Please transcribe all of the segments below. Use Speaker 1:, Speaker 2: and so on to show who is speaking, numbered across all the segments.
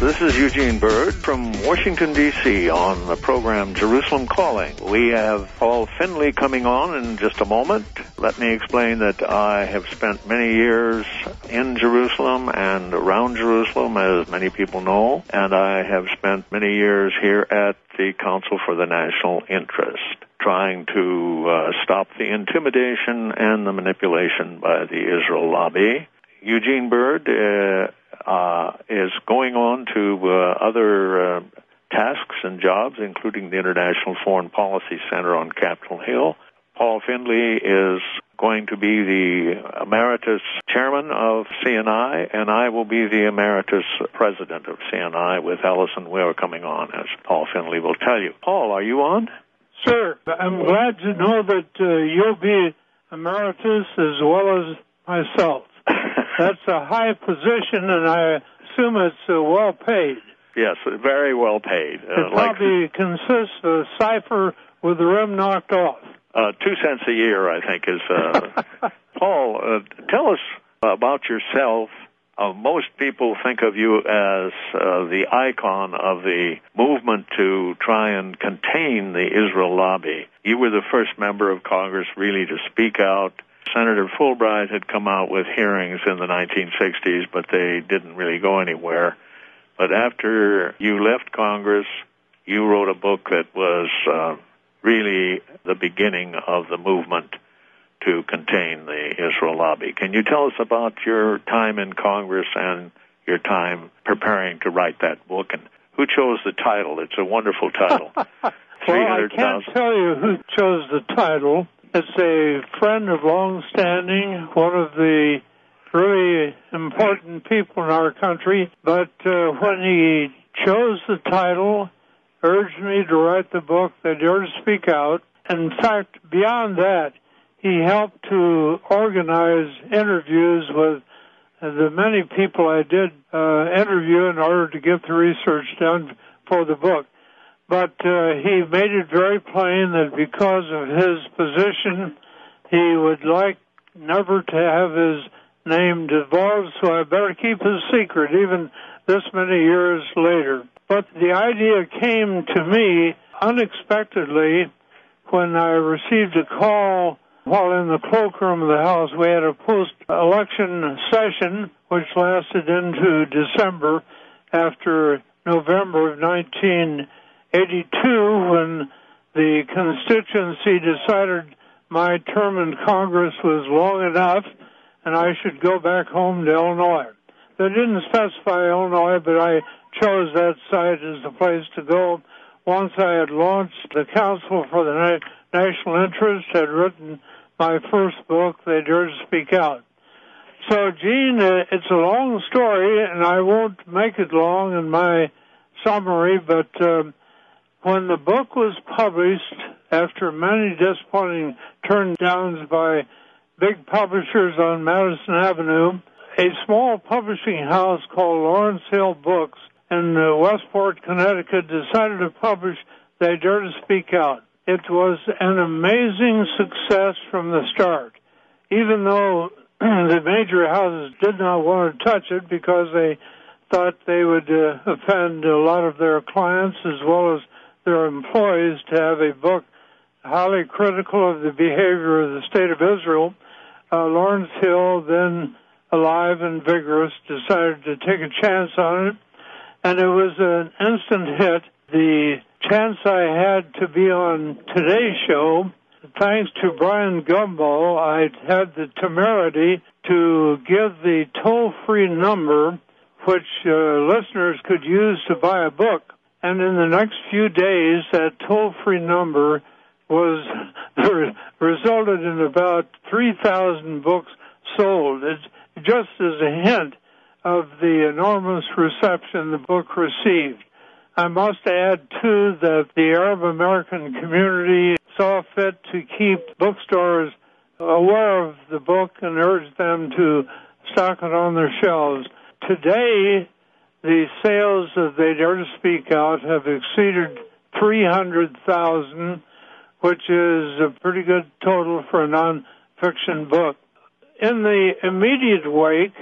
Speaker 1: This is Eugene Byrd from Washington, D.C. on the program Jerusalem Calling. We have Paul Findley coming on in just a moment. Let me explain that I have spent many years in Jerusalem and around Jerusalem, as many people know, and I have spent many years here at the Council for the National Interest, trying to stop the intimidation and the manipulation by the Israel lobby. Eugene Byrd is going on to other tasks and jobs, including the International Foreign Policy Center on Capitol Hill. Paul Findley is going to be the emeritus chairman of CNI, and I will be the emeritus president of CNI, with Ellison Weir coming on, as Paul Findley will tell you. Paul, are you on?
Speaker 2: Sir, I'm glad to know that you'll be emeritus as well as myself. That's a high position, and I assume it's well paid.
Speaker 1: Yes, very well paid.
Speaker 2: It probably consists of a cipher with the rim knocked off.
Speaker 1: 2 cents a year, I think, is... Paul, tell us about yourself. Most people think of you as the icon of the movement to try and contain the Israel lobby. You were the first member of Congress really to speak out. Senator Fulbright had come out with hearings in the 1960s, but they didn't really go anywhere. But after you left Congress, you wrote a book that was really the beginning of the movement to contain the Israel lobby. Can you tell us about your time in Congress and your time preparing to write that book, and who chose the title? It's a wonderful title.
Speaker 2: Well, I can't tell you who chose the title. It's a friend of long standing, one of the really important people in our country. But when he chose the title, urged me to write the book, They Dare to Speak Out. In fact, beyond that, he helped to organize interviews with the many people I did interview in order to get the research done for the book. But he made it very plain that because of his position, he would like never to have his name divulged, so I better keep his secret even this many years later. But the idea came to me unexpectedly when I received a call while in the cloakroom of the House. We had a post-election session which lasted into December after November of 1982, when the constituency decided my term in Congress was long enough and I should go back home to Illinois. They didn't specify Illinois, but I chose that site as the place to go. Once I had launched the Council for the National Interest, had written my first book, They Dare to Speak Out. So, Gene, it's a long story, and I won't make it long in my summary, but when the book was published, after many disappointing turndowns by big publishers on Madison Avenue, a small publishing house called Lawrence Hill Books in Westport, Connecticut, decided to publish They Dare to Speak Out. It was an amazing success from the start, even though the major houses did not want to touch it because they thought they would offend a lot of their clients as well as their employees to have a book highly critical of the behavior of the State of Israel. Lawrence Hill, then alive and vigorous, decided to take a chance on it, and it was an instant hit. The chance I had to be on today's show, thanks to Brian Gumbo, I had the temerity to give the toll-free number which listeners could use to buy a book. And in the next few days, that toll-free number was resulted in about 3,000 books sold. It's just as a hint of the enormous reception the book received. I must add, too, that the Arab American community saw fit to keep bookstores aware of the book and urged them to stock it on their shelves. Today, the sales of They Dare to Speak Out have exceeded 300,000, which is a pretty good total for a nonfiction book. In the immediate wake,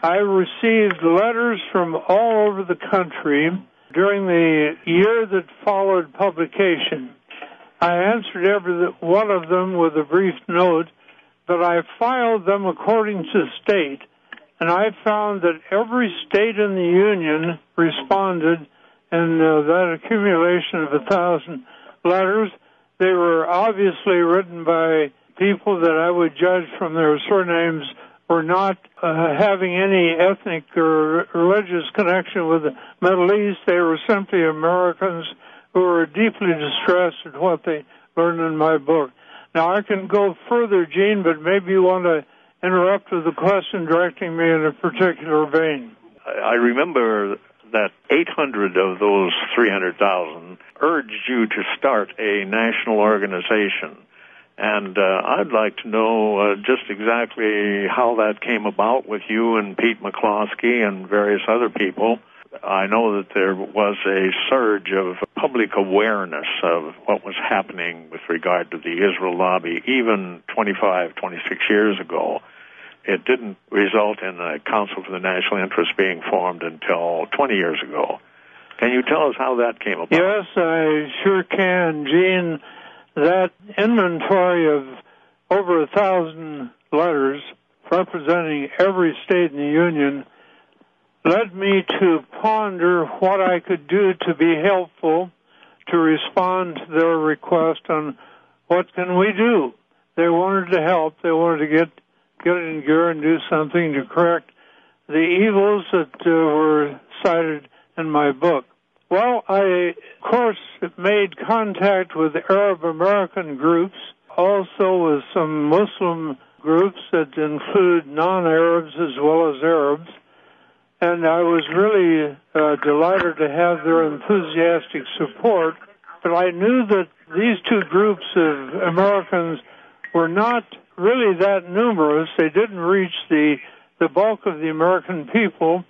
Speaker 2: I received letters from all over the country during the year that followed publication. I answered every one of them with a brief note, but I filed them according to state, and I found that every state in the Union responded in that accumulation of 1,000 letters. They were obviously written by people that I would judge from their surnames were not having any ethnic or religious connection with the Middle East. They were simply Americans who were deeply distressed at what they learned in my book. Now, I can go further, Gene, but maybe you want to interrupt with a question directing me in a particular vein.
Speaker 1: I remember that 800 of those 300,000 urged you to start a national organization. And I'd like to know just exactly how that came about with you and Pete McCloskey and various other people. I know that there was a surge of public awareness of what was happening with regard to the Israel lobby even 25, 26 years ago. It didn't result in a Council for the National Interest being formed until 20 years ago. Can you tell us how that came about?
Speaker 2: Yes, I sure can, Gene. That inventory of over 1,000 letters representing every state in the Union led me to ponder what I could do to be helpful, to respond to their request on what can we do. They wanted to help. They wanted to get in gear and do something to correct the evils that were cited in my book. Well, I, of course, made contact with Arab American groups, also with some Muslim groups that include non-Arabs as well as Arabs, and I was really delighted to have their enthusiastic support. But I knew that these two groups of Americans were not really that numerous. They didn't reach the bulk of the American people,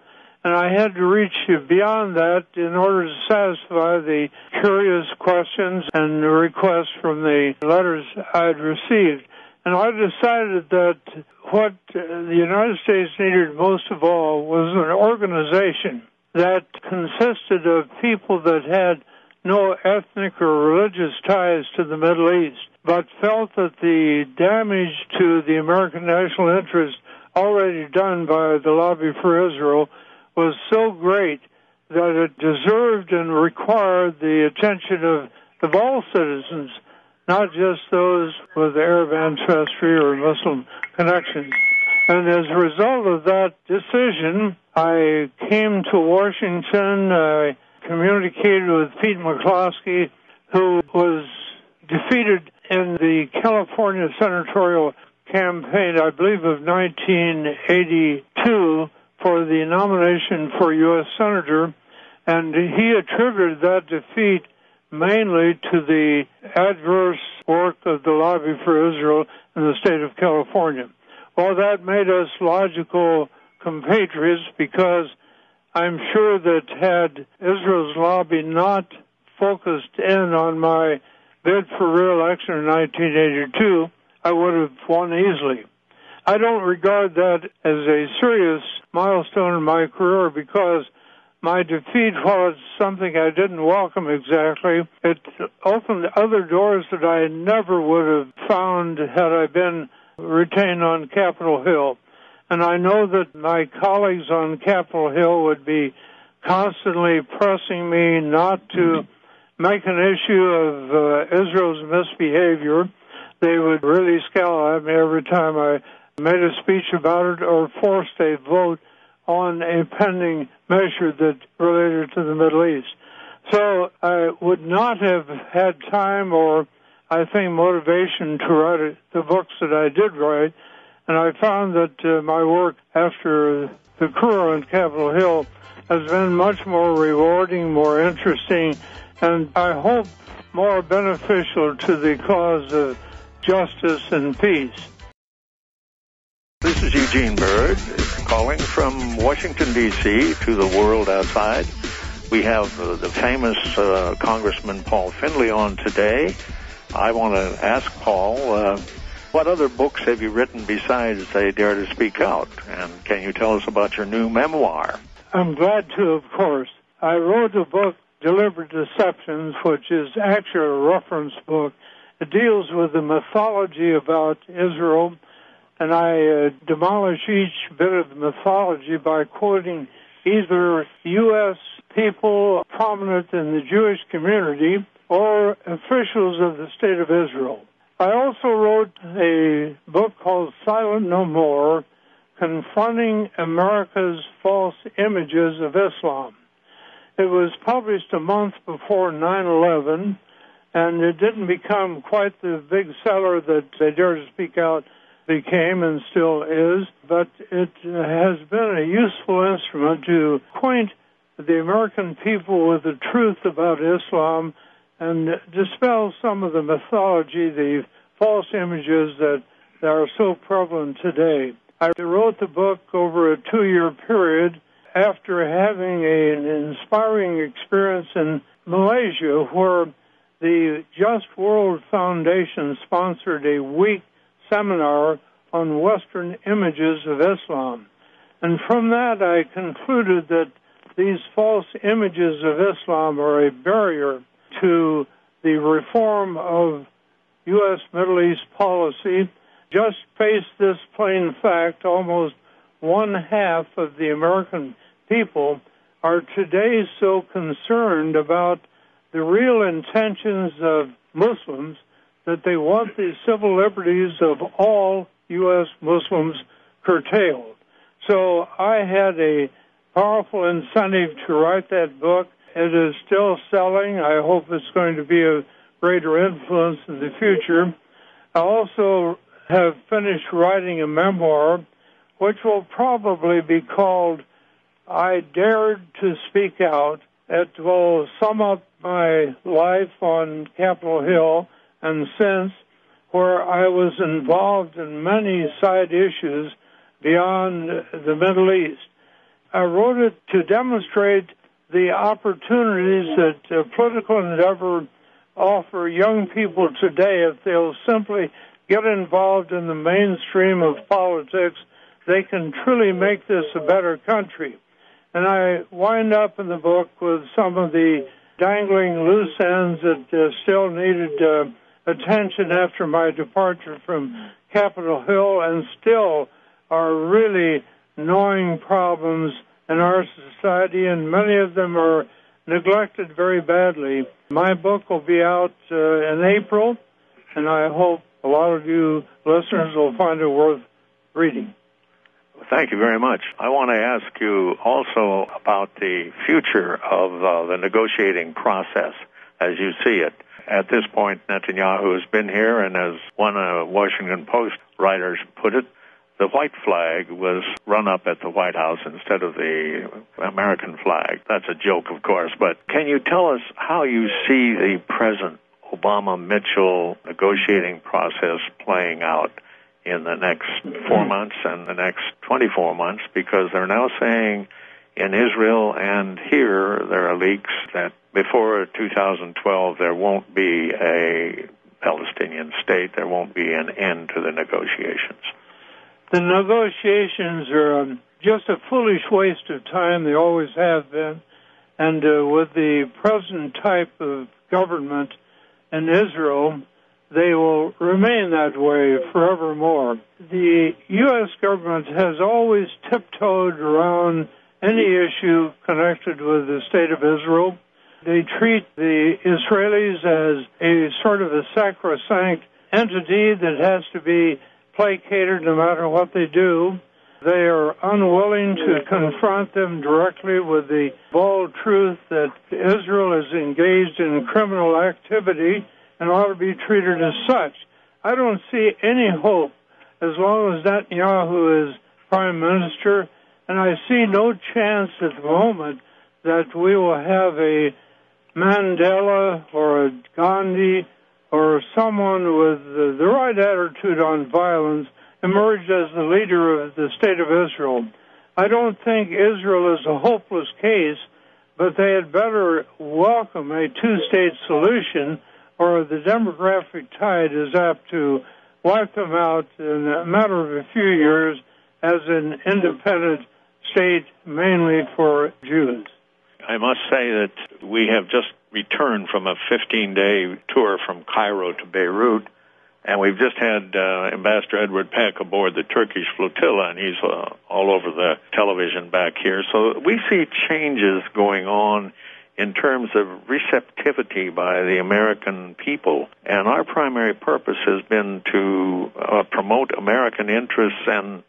Speaker 2: and I had to reach beyond that in order to satisfy the curious questions and requests from the letters I'd received. And I decided that what the United States needed most of all was an organization that consisted of people that had no ethnic or religious ties to the Middle East, but felt that the damage to the American national interest already done by the lobby for Israel was so great that it deserved and required the attention of all citizens, not just those with Arab ancestry or Muslim connections. And as a result of that decision, I came to Washington. I communicated with Pete McCloskey, who was defeated in the California senatorial campaign, I believe, of 1982 for the nomination for U.S. Senator, and he attributed that defeat mainly to the adverse work of the lobby for Israel in the state of California. Well, that made us logical compatriots, because I'm sure that had Israel's lobby not focused in on my bid for re-election in 1982, I would have won easily. I don't regard that as a serious milestone in my career, because my defeat, while it's something I didn't welcome exactly, it opened other doors that I never would have found had I been retained on Capitol Hill. And I know that my colleagues on Capitol Hill would be constantly pressing me not to make an issue of Israel's misbehavior. They would really scowl at me every time I made a speech about it or forced a vote on a pending measure that related to the Middle East. So I would not have had time or, I think, motivation to write the books that I did write. And I found that my work after the career on Capitol Hill has been much more rewarding, more interesting, and I hope more beneficial to the cause of justice and peace.
Speaker 1: This is Eugene Bird calling from Washington, D.C. to the world outside. We have the famous Congressman Paul Findley on today. I want to ask Paul, What other books have you written besides They Dare to Speak Out? And can you tell us about your new memoir?
Speaker 2: I'm glad to, of course. I wrote a book, Deliberate Deceptions, which is actually a reference book. It deals with the mythology about Israel, and I demolish each bit of the mythology by quoting either U.S. people prominent in the Jewish community or officials of the State of Israel. I also wrote a book called Silent No More, Confronting America's False Images of Islam. It was published a month before 9/11, and it didn't become quite the big seller that They Dare to Speak Out became and still is, but it has been a useful instrument to acquaint the American people with the truth about Islam and dispel some of the mythology, the false images that are so prevalent today. I wrote the book over a 2-year period after having an inspiring experience in Malaysia, where the Just World Foundation sponsored a week seminar on Western images of Islam. And from that, I concluded that these false images of Islam are a barrier to the reform of U.S. Middle East policy. Just face this plain fact: almost 1/2 of the American people are today so concerned about the real intentions of Muslims that they want the civil liberties of all U.S. Muslims curtailed. So I had a powerful incentive to write that book. It is still selling. I hope it's going to be a greater influence in the future. I also have finished writing a memoir, which will probably be called I Dared to Speak Out. It will sum up my life on Capitol Hill and since, where I was involved in many side issues beyond the Middle East. I wrote it to demonstrate the opportunities that political endeavor offer young people today. If they'll simply get involved in the mainstream of politics, they can truly make this a better country. And I wind up in the book with some of the dangling loose ends that still needed attention after my departure from Capitol Hill and still are really gnawing problems in our society, and many of them are neglected very badly. My book will be out in April, and I hope a lot of you listeners will find it worth reading.
Speaker 1: Thank you very much. I want to ask you also about the future of the negotiating process as you see it. At this point, Netanyahu has been here, and as one Washington Post writers put it, the white flag was run up at the White House instead of the American flag. That's a joke, of course, but can you tell us how you see the present Obama-Mitchell negotiating process playing out in the next 4 months and the next 24 months? Because they're now saying in Israel and here there are leaks that before 2012 there won't be a Palestinian state, there won't be an end to the negotiations.
Speaker 2: The negotiations are just a foolish waste of time. They always have been. And with the present type of government in Israel, they will remain that way forevermore. The U.S. government has always tiptoed around any issue connected with the State of Israel. They treat the Israelis as a sort of a sacrosanct entity that has to be placated no matter what they do. They are unwilling to confront them directly with the bold truth that Israel is engaged in criminal activity and ought to be treated as such. I don't see any hope as long as Netanyahu is prime minister, and I see no chance at the moment that we will have a Mandela or a Gandhi or someone with the right attitude on violence emerge as the leader of the State of Israel. I don't think Israel is a hopeless case, but they had better welcome a two-state solution, or the demographic tide is apt to wiped them out in a matter of a few years as an independent state, mainly for Jews.
Speaker 1: I must say that we have just returned from a 15-day tour from Cairo to Beirut, and we've just had Ambassador Edward Peck aboard the Turkish flotilla, and he's all over the television back here. So we see changes going on in terms of receptivity by the American people. And our primary purpose has been to promote American interests and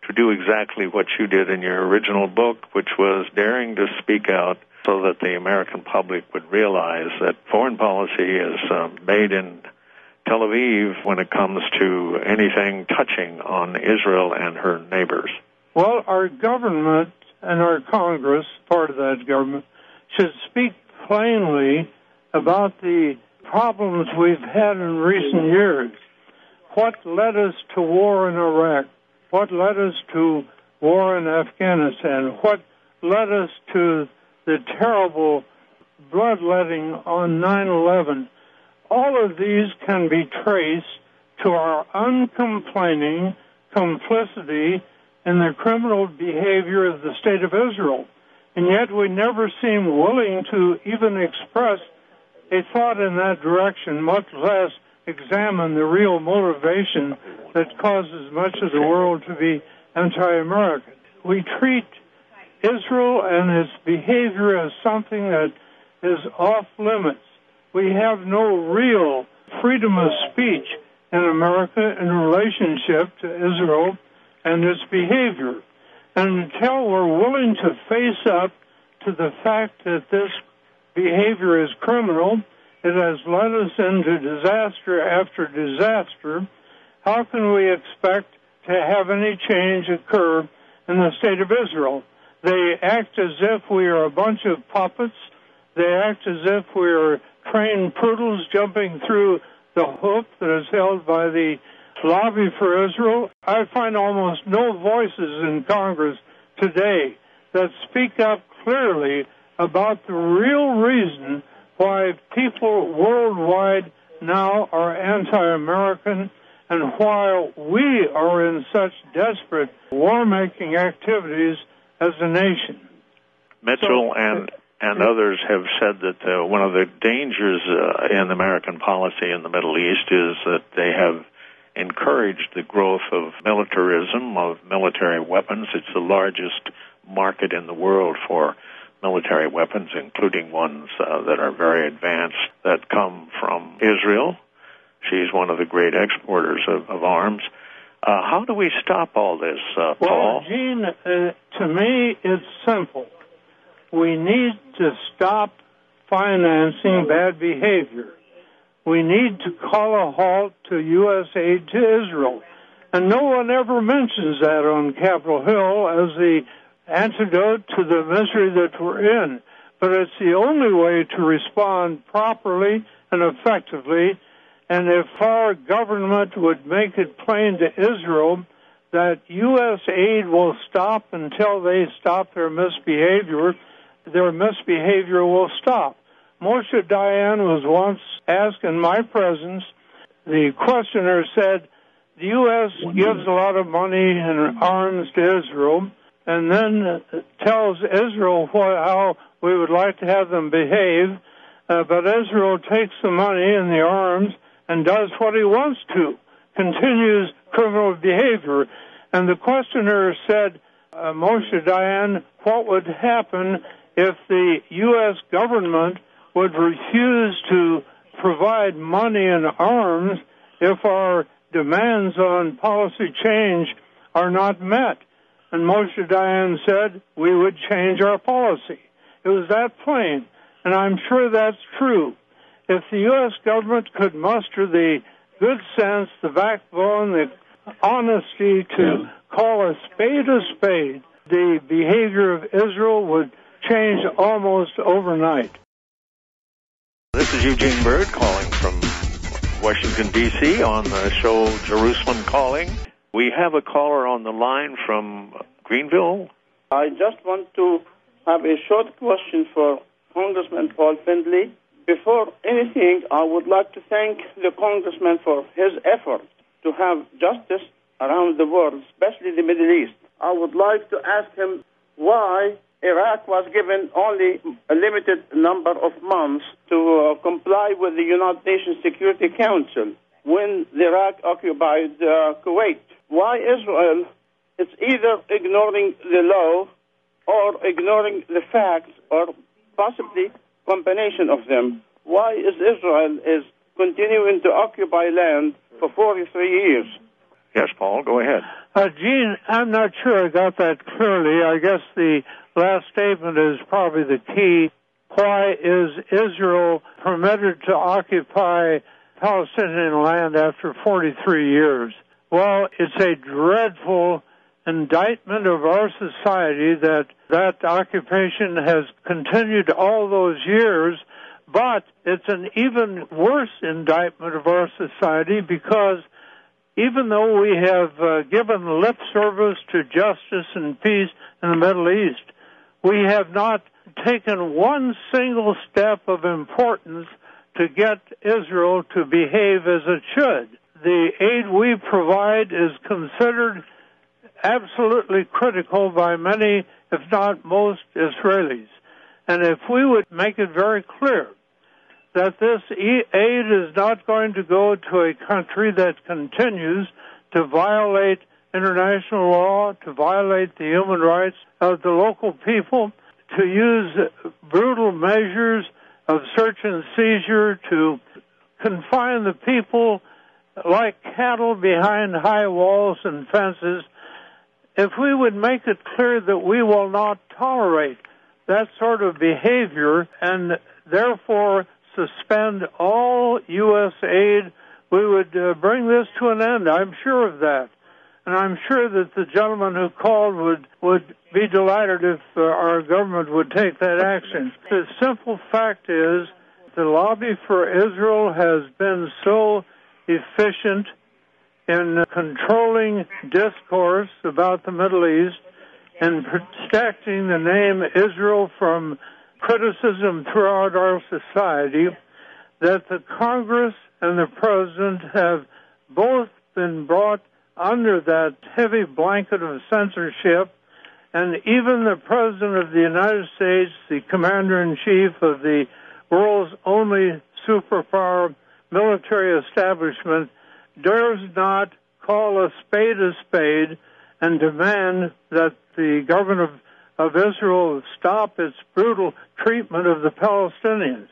Speaker 1: to do exactly what you did in your original book, which was daring to speak out so that the American public would realize that foreign policy is made in Tel Aviv when it comes to anything touching on Israel and her neighbors.
Speaker 2: Well, our government and our Congress, part of that government, should speak plainly about the problems we've had in recent years. What led us to war in Iraq? What led us to war in Afghanistan? What led us to the terrible bloodletting on 9/11? All of these can be traced to our uncomplaining complicity in the criminal behavior of the State of Israel. And yet we never seem willing to even express a thought in that direction, much less examine the real motivation that causes much of the world to be anti-American. We treat Israel and its behavior as something that is off limits. We have no real freedom of speech in America in relationship to Israel and its behavior. And until we're willing to face up to the fact that this behavior is criminal, it has led us into disaster after disaster, how can we expect to have any change occur in the State of Israel? They act as if we are a bunch of puppets. They act as if we are trained poodles jumping through the hoop that is held by the lobby for Israel. I find almost no voices in Congress today that speak up clearly about the real reason why people worldwide now are anti-American and why we are in such desperate war-making activities as a nation.
Speaker 1: Mitchell and others have said that one of the dangers in American policy in the Middle East is that they have encouraged the growth of militarism, of military weapons. It's the largest market in the world for military weapons, including ones that are very advanced that come from Israel. She's one of the great exporters of arms. How do we stop all this, Paul?
Speaker 2: Well, Gene, to me, it's simple. We need to stop financing bad behavior. We need to call a halt to U.S. aid to Israel. And no one ever mentions that on Capitol Hill as the antidote to the misery that we're in. But it's the only way to respond properly and effectively. And if our government would make it plain to Israel that U.S. aid will stop until they stop their misbehavior will stop. Moshe Dayan was once asked in my presence, the questioner said, the U.S. gives a lot of money and arms to Israel and then tells Israel how we would like to have them behave, but Israel takes the money and the arms and does what he wants to, continues criminal behavior. And the questioner said, Moshe Dayan, what would happen if the U.S. government would refuse to provide money and arms if our demands on policy change are not met? And Moshe Dayan said, we would change our policy. It was that plain, and I'm sure that's true. If the U.S. government could muster the good sense, the backbone, the honesty to call a spade, the behavior of Israel would change almost overnight.
Speaker 1: This is Eugene Byrd calling from Washington, D.C. on the show Jerusalem Calling. We have a caller on the line from Greenville.
Speaker 3: I just want to have a short question for Congressman Paul Findley. Before anything, I would like to thank the Congressman for his effort to have justice around the world, especially the Middle East. I would like to ask him why Iraq was given only a limited number of months to comply with the United Nations Security Council when Iraq occupied Kuwait. Why Israel is either ignoring the law or ignoring the facts or possibly combination of them. Why is Israel continuing to occupy land for 43 years?
Speaker 1: Yes, Paul, go ahead.
Speaker 2: Gene, I'm not sure I got that clearly. I guess the last statement is probably the key. Why is Israel permitted to occupy Palestinian land after 43 years? Well, it's a dreadful indictment of our society that occupation has continued all those years, but it's an even worse indictment of our society because even though we have given lip service to justice and peace in the Middle East, we have not taken one single step of importance to get Israel to behave as it should. The aid we provide is considered absolutely critical by many, if not most, Israelis. And if we would make it very clear that this aid is not going to go to a country that continues to violate international law, to violate the human rights of the local people, to use brutal measures of search and seizure to confine the people like cattle behind high walls and fences, if we would make it clear that we will not tolerate that sort of behavior and therefore suspend all U.S. aid, we would bring this to an end. I'm sure of that. And I'm sure that the gentleman who called would be delighted if our government would take that action. The simple fact is the lobby for Israel has been so efficient in controlling discourse about the Middle East and protecting the name Israel from criticism throughout our society that the Congress and the President have both been brought under that heavy blanket of censorship, and even the President of the United States, the Commander-in-Chief of the world's only superpower military establishment, dares not call a spade and demand that the government of Israel stop its brutal treatment of the Palestinians.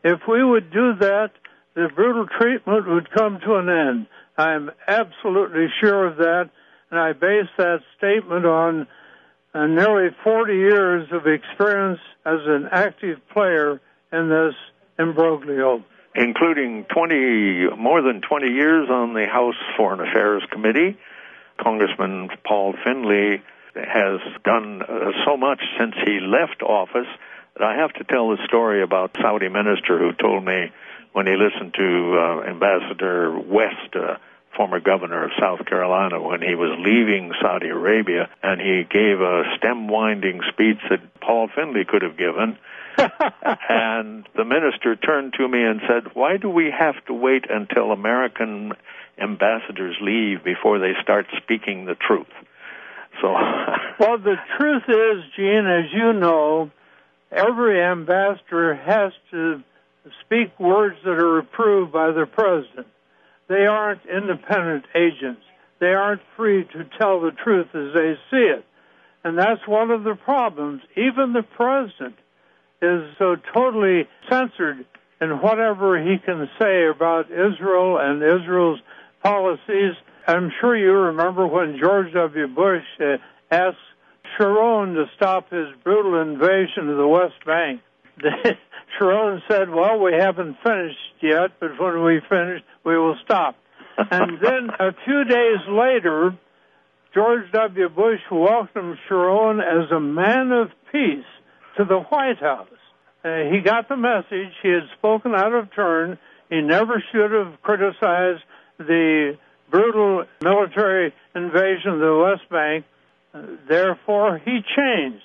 Speaker 2: If we would do that, the brutal treatment would come to an end. I'm absolutely sure of that, and I base that statement on nearly 40 years of experience as an active player in this imbroglio.
Speaker 1: Including more than 20 years on the House Foreign Affairs Committee. Congressman Paul Findley has done so much since he left office that I have to tell the story about a Saudi minister who told me when he listened to Ambassador West, former governor of South Carolina, when he was leaving Saudi Arabia, and he gave a stem-winding speech that Paul Findley could have given. And the minister turned to me and said, "Why do we have to wait until American ambassadors leave before they start speaking the truth?" So,
Speaker 2: well, the truth is, Gene, as you know, every ambassador has to speak words that are approved by the president. They aren't independent agents. They aren't free to tell the truth as they see it. And that's one of the problems. Even the president is so totally censored in whatever he can say about Israel and Israel's policies. I'm sure you remember when George W. Bush asked Sharon to stop his brutal invasion of the West Bank. Sharon said, "Well, we haven't finished yet, but when we finish, we will stop." And then a few days later, George W. Bush welcomed Sharon as a man of peace to the White House. He got the message. He had spoken out of turn. He never should have criticized the brutal military invasion of the West Bank. Therefore, he changed.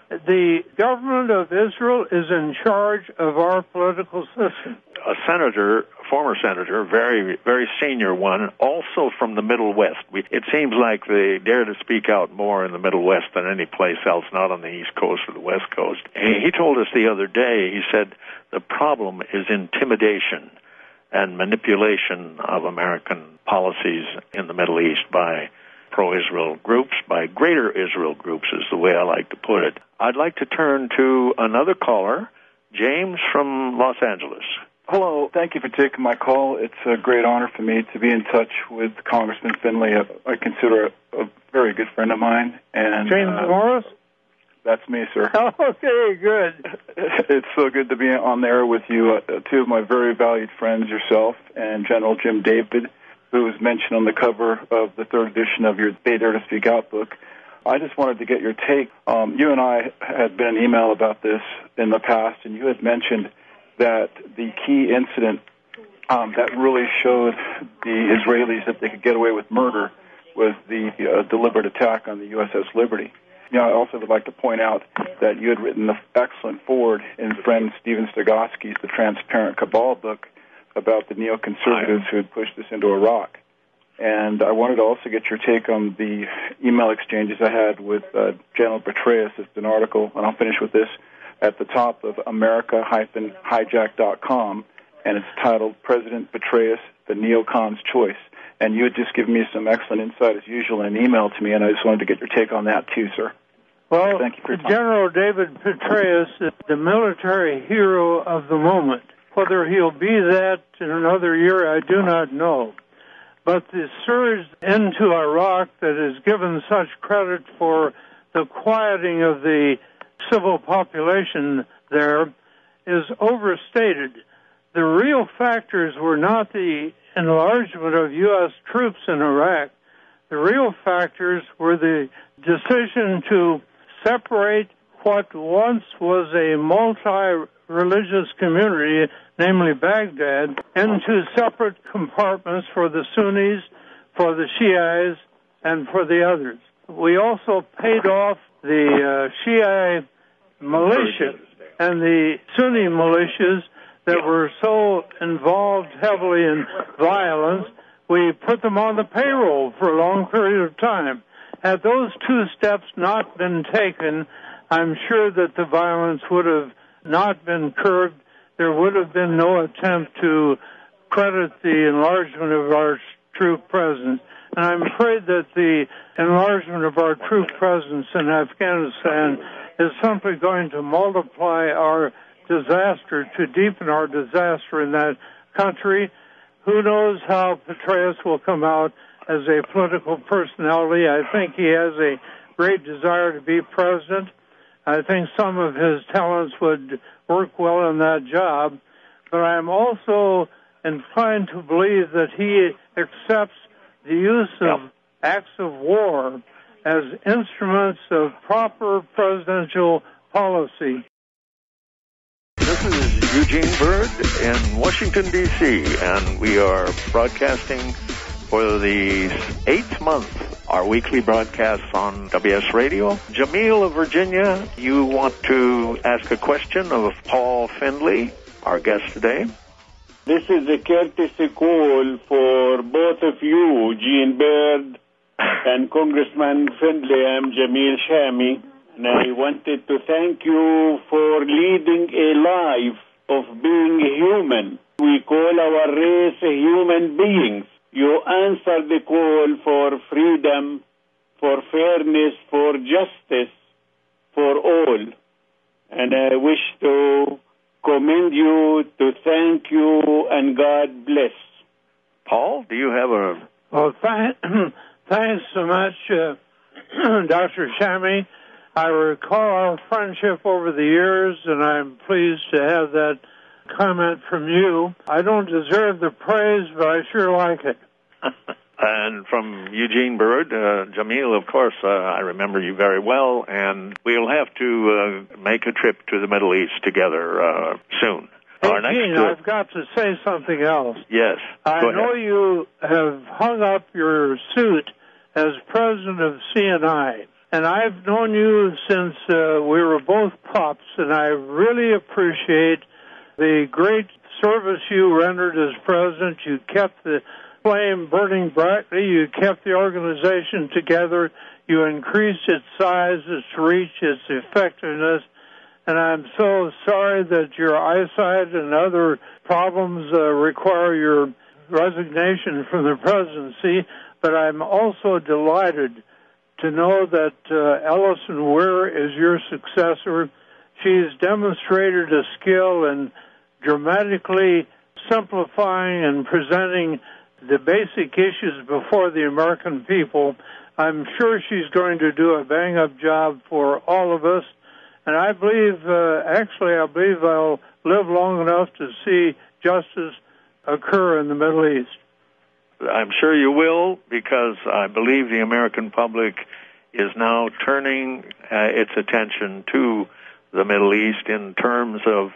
Speaker 2: The government of Israel is in charge of our political system.
Speaker 1: A senator former senator, very, very senior one, also from the Middle West. It seems like they dare to speak out more in the Middle West than any place else, not on the East Coast or the West Coast. He told us the other day, he said, the problem is intimidation and manipulation of American policies in the Middle East by pro-Israel groups, by greater Israel groups is the way I like to put it. I'd like to turn to another caller, James from Los Angeles.
Speaker 4: Hello. Thank you for taking my call. It's a great honor for me to be in touch with Congressman Findley. I consider a very good friend of mine. And
Speaker 2: James Morris?
Speaker 4: That's me, sir.
Speaker 2: Okay, good.
Speaker 4: It's so good to be on there with you. Two of my very valued friends, yourself and General Jim David, who was mentioned on the cover of the third edition of your They Dare to Speak Out book. I just wanted to get your take. You and I had been in email about this in the past, and you had mentioned that the key incident that really showed the Israelis that they could get away with murder was the deliberate attack on the USS Liberty. You know, I also would like to point out that you had written an excellent foreword in friend Stephen Stegosky's The Transparent Cabal book about the neoconservatives who had pushed us into Iraq. And I wanted to also get your take on the email exchanges I had with General Petraeus. It's an article, and I'll finish with this, at the top of America-hijack.com, and it's titled President Petraeus, the Neocon's Choice. And you had just given me some excellent insight, as usual, in an email to me, and I just wanted to get your take on that, too, sir.
Speaker 2: Well,
Speaker 4: thank you for your time.
Speaker 2: General David Petraeus is the military hero of the moment. Whether he'll be that in another year, I do not know. But the surge into Iraq that is given such credit for the quieting of the civil population there is overstated. The real factors were not the enlargement of U.S. troops in Iraq. The real factors were the decision to separate what once was a multi-religious community, namely Baghdad, into separate compartments for the Sunnis, for the Shiites, and for the others. We also paid off the Shiite militia and the Sunni militias that were so involved heavily in violence. We put them on the payroll for a long period of time. Had those two steps not been taken, I'm sure that the violence would have not been curbed. There would have been no attempt to credit the enlargement of our troop presence. And I'm afraid that the enlargement of our troop presence in Afghanistan is simply going to multiply our disaster, to deepen our disaster in that country. Who knows how Petraeus will come out as a political personality. I think he has a great desire to be president. I think some of his talents would work well in that job. But I'm also inclined to believe that he accepts the use of acts of war as instruments of proper presidential policy.
Speaker 1: This is Eugene Byrd in Washington, D.C., and we are broadcasting for the 8th month, our weekly broadcasts on WS Radio. Jamil of Virginia, you want to ask a question of Paul Findley, our guest today?
Speaker 3: This is a courtesy call for both of you, Gene Byrd and Congressman Findley. I'm Jamil Shami, and I wanted to thank you for leading a life of being human. We call our race human beings. You answer the call for freedom, for fairness, for justice, for all. And I wish to commend you, to thank you, and God bless.
Speaker 1: Paul, do you have a...
Speaker 2: Well, thanks so much, Dr. Shami. I recall our friendship over the years, and I'm pleased to have that comment from you. I don't deserve the praise, but I sure like it.
Speaker 1: And from Eugene Byrd, Jamil, of course, I remember you very well, and we'll have to make a trip to the Middle East together soon.
Speaker 2: Hey, Gene, I've got to say something else.
Speaker 1: Yes,
Speaker 2: I know you have hung up your suit as president of CNI, and I've known you since we were both pups, and I really appreciate the great service you rendered as president. You kept the flame burning brightly. You kept the organization together. You increased its size, its reach, its effectiveness. And I'm so sorry that your eyesight and other problems require your resignation from the presidency. But I'm also delighted to know that Ellison Weir is your successor. She's demonstrated a skill in dramatically simplifying and presenting the basic issues before the American people. I'm sure she's going to do a bang-up job for all of us. And I believe, I believe I'll live long enough to see justice occur in the Middle East.
Speaker 1: I'm sure you will, because I believe the American public is now turning its attention to the Middle East in terms of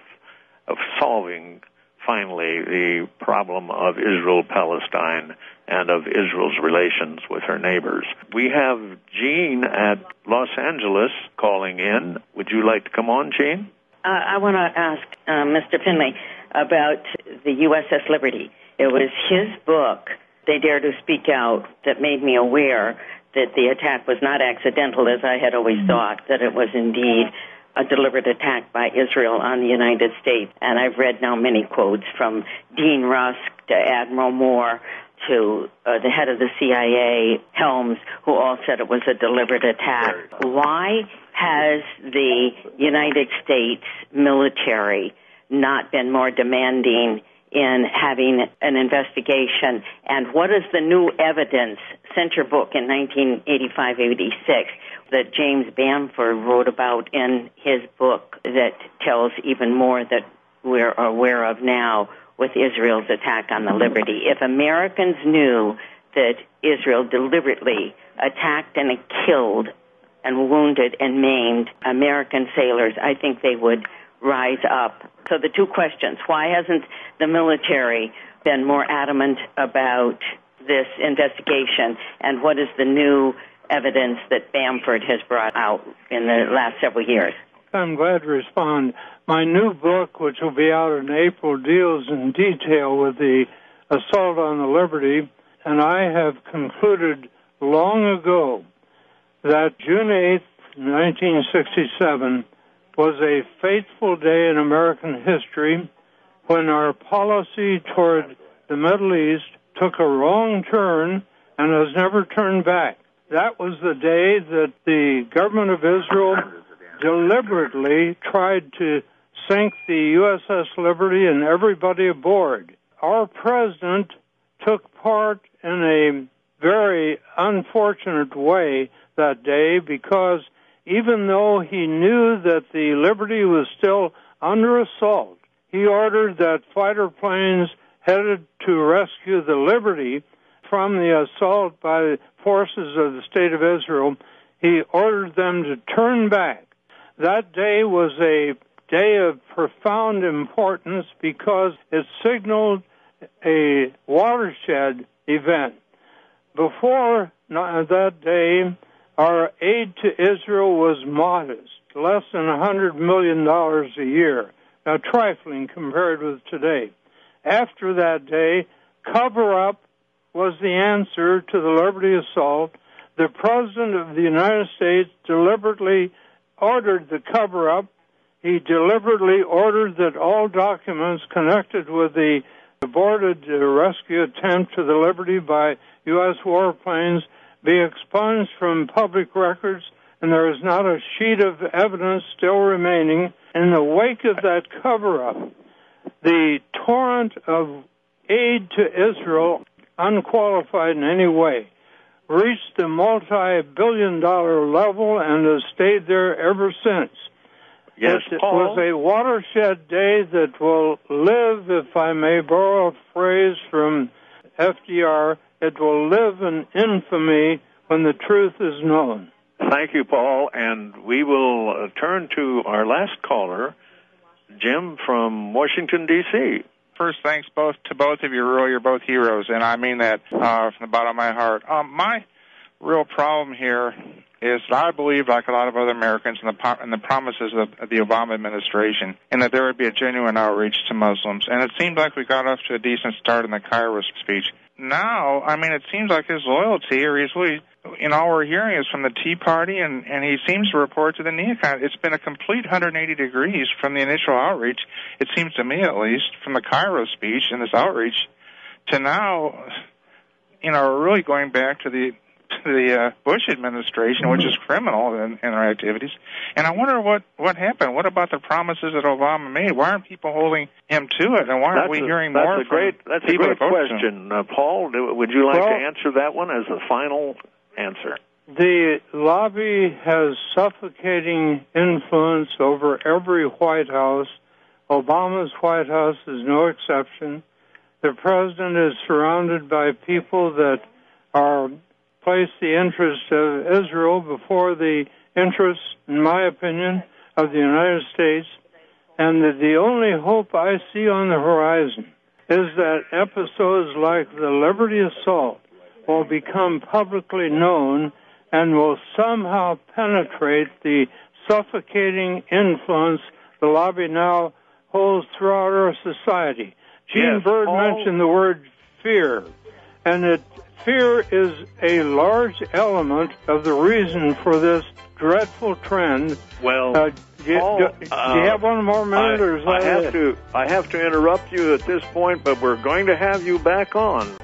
Speaker 1: solving, finally, the problem of Israel-Palestine and of Israel's relations with her neighbors. We have Jean at Los Angeles calling in. Would you like to come on, Jean?
Speaker 5: I want to ask Mr. Findley about the USS Liberty. It was his book, They Dare to Speak Out, that made me aware that the attack was not accidental, as I had always thought, that it was indeed a deliberate attack by Israel on the United States. And I've read now many quotes from Dean Rusk to Admiral Moore to the head of the CIA, Helms, who all said it was a deliberate attack. Why has the United States military not been more demanding in having an investigation? And what is the new evidence, since your book in 1985-86, that James Bamford wrote about in his book that tells even more that we're aware of now with Israel's attack on the Liberty? If Americans knew that Israel deliberately attacked and killed and wounded and maimed American sailors, I think they would rise up. So the two questions: why hasn't the military been more adamant about this investigation, and what is the new evidence that Bamford has brought out in the last several years?
Speaker 2: I'm glad to respond. My new book, which will be out in April, deals in detail with the assault on the Liberty, and I have concluded long ago that June 8th, 1967, was a fateful day in American history when our policy toward the Middle East took a wrong turn and has never turned back. That was the day that the government of Israel deliberately tried to sink the USS Liberty and everybody aboard. Our president took part in a very unfortunate way that day, because even though he knew that the Liberty was still under assault, he ordered that fighter planes headed to rescue the Liberty from the assault by the forces of the State of Israel, he ordered them to turn back. That day was a day of profound importance because it signaled a watershed event. Before that day, our aid to Israel was modest, less than $100 million a year, now trifling compared with today. After that day, cover-up was the answer to the Liberty assault. The President of the United States deliberately ordered the cover-up. He deliberately ordered that all documents connected with the aborted rescue attempt to the Liberty by U.S. warplanes be expunged from public records, and there is not a sheet of evidence still remaining. In the wake of that cover-up, the torrent of aid to Israel, unqualified in any way, reached the multi-billion-dollar level and has stayed there ever since.
Speaker 1: Yes,
Speaker 2: it
Speaker 1: Paul.
Speaker 2: was a watershed day that will live, if I may borrow a phrase from FDR, it will live in infamy when the truth is known.
Speaker 1: Thank you, Paul. And we will turn to our last caller, Jim from Washington, D.C.
Speaker 6: First, thanks to both of you. Really, you're both heroes, and I mean that from the bottom of my heart. My real problem here is that I believe, like a lot of other Americans, in the promises of the Obama administration, and that there would be a genuine outreach to Muslims. And it seemed like we got off to a decent start in the Cairo speech. Now, I mean, it seems like his loyalty, or he's really, all we're hearing is from the Tea Party, and he seems to report to the neocon. It's been a complete 180 degrees from the initial outreach, it seems to me at least, from the Cairo speech and this outreach to now, we're really going back to the Bush administration, which is criminal in their activities. And I wonder what happened. What about the promises that Obama made? Why aren't people holding him to it? And why aren't we hearing more from people?
Speaker 1: That's a great question. Paul, would you like to answer that one as a final answer?
Speaker 2: The lobby has suffocating influence over every White House. Obama's White House is no exception. The president is surrounded by people that place the interest of Israel before the interests, in my opinion, of the United States. And that the only hope I see on the horizon is that episodes like the Liberty Assault will become publicly known and will somehow penetrate the suffocating influence the lobby now holds throughout our society. Gene Bird mentioned the word fear, and fear is a large element of the reason for this dreadful trend.
Speaker 1: Well,
Speaker 2: do you have one more minute, or is that it?
Speaker 1: I have to interrupt you at this point, but we're going to have you back on.